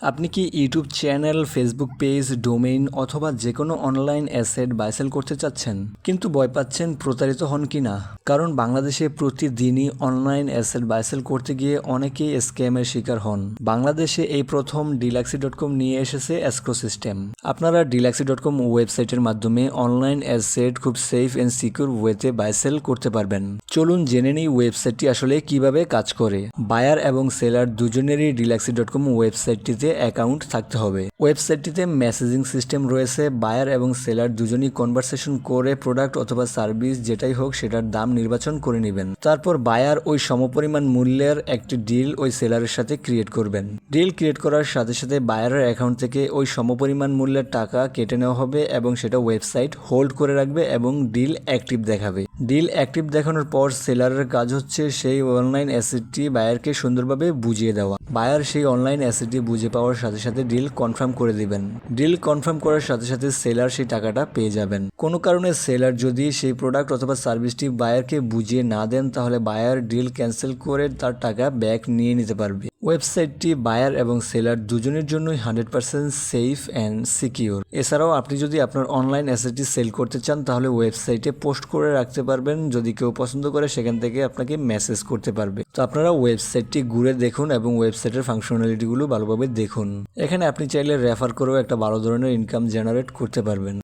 আপনি কি YouTube channel, Facebook page, domain অথবা যে কোনো অনলাইন অ্যাসেট বাই সেল করতে চাচ্ছেন, কিন্তু ভয় পাচ্ছেন প্রতারিত হন কি না? কারণ বাংলাদেশে প্রতিদিনই অনলাইন অ্যাসেট বাই সেল করতে গিয়ে অনেকেই স্ক্যামের শিকার হন। বাংলাদেশে এই প্রথম ডিলাক্সি.কম নিয়ে এসেছে এসক্রো সিস্টেম। আপনারা ডিলাক্সি.কম ওয়েবসাইটের মাধ্যমে অনলাইন অ্যাসেট খুব সেফ অ্যান্ড সিকিউর ওয়েতে বাই সেল করতে পারবেন। চলুন জেনে নিই ওয়েবসাইটটি আসলে কিভাবে কাজ করে। বায়ার এবং সেলার দুজনেরই ডিলাক্সি.কম ওয়েবসাইটটিতে অ্যাকাউন্ট থাকতে হবে। ওয়েবসাইটটিতে মেসেজিং সিস্টেম রয়েছে। বায়ার এবং সেলার দুজনই কনভারসেশন করে প্রোডাক্ট অথবা সার্ভিস যেটাই হোক সেটার দাম নির্বাচন করে নেবেন। তারপর বায়ার ওই সমপরিমাণ মূল্যের একটি ডিল ওই সেলারের সাথে ক্রিয়েট করবেন। ডিল ক্রিয়েট করার সাথে সাথে বায়ারের অ্যাকাউন্ট থেকে ওই সমপরিমাণ মূল্যের টাকা কেটে নেওয়া হবে এবং সেটা ওয়েবসাইট হোল্ড করে রাখবে এবং ডিল অ্যাক্টিভ দেখাবে। ডিল অ্যাক্টিভ দেখানোর পর সেলারের কাজ হচ্ছে সেই অনলাইন অ্যাসেটটি বায়ারকে সুন্দরভাবে বুঝিয়ে দেওয়া। বায়ার সেই অনলাইন অ্যাসেটটি বুঝে পাওয়ার সাথে সাথে ডিল কনফার্ম করে দিবেন। ডিল কনফার্ম করার সাথে সাথে সেলার সেই টাকাটা পেয়ে যাবেন। কোনো কারণে সেলার যদি সেই প্রোডাক্ট অথবা সার্ভিসটি বায়ারকে বুঝিয়ে না দেন, তাহলে বায়ার ডিল ক্যান্সেল করে তার টাকা ব্যাক নিয়ে নিতে পারবে। ওয়েবসাইটটি বায়ার এবং সেলার দুজনের জন্যই 100% সেফ অ্যান্ড সিকিউর। এছাড়াও আপনি যদি আপনার অনলাইন অ্যাসেটটি সেল করতে চান, তাহলে ওয়েবসাইটে পোস্ট করে রাখতে পারবেন। যদি কেউ পছন্দ করে সেখান থেকে আপনাকে মেসেজ করতে পারবে। তো আপনারা ওয়েবসাইটটি ঘুরে দেখুন এবং ওয়েবসাইটের ফাংশনালিটিগুলো ভালোভাবে দেখুন। এখানে আপনি চাইলে রেফার করেও একটা ভালো ধরনের ইনকাম জেনারেট করতে পারবেন।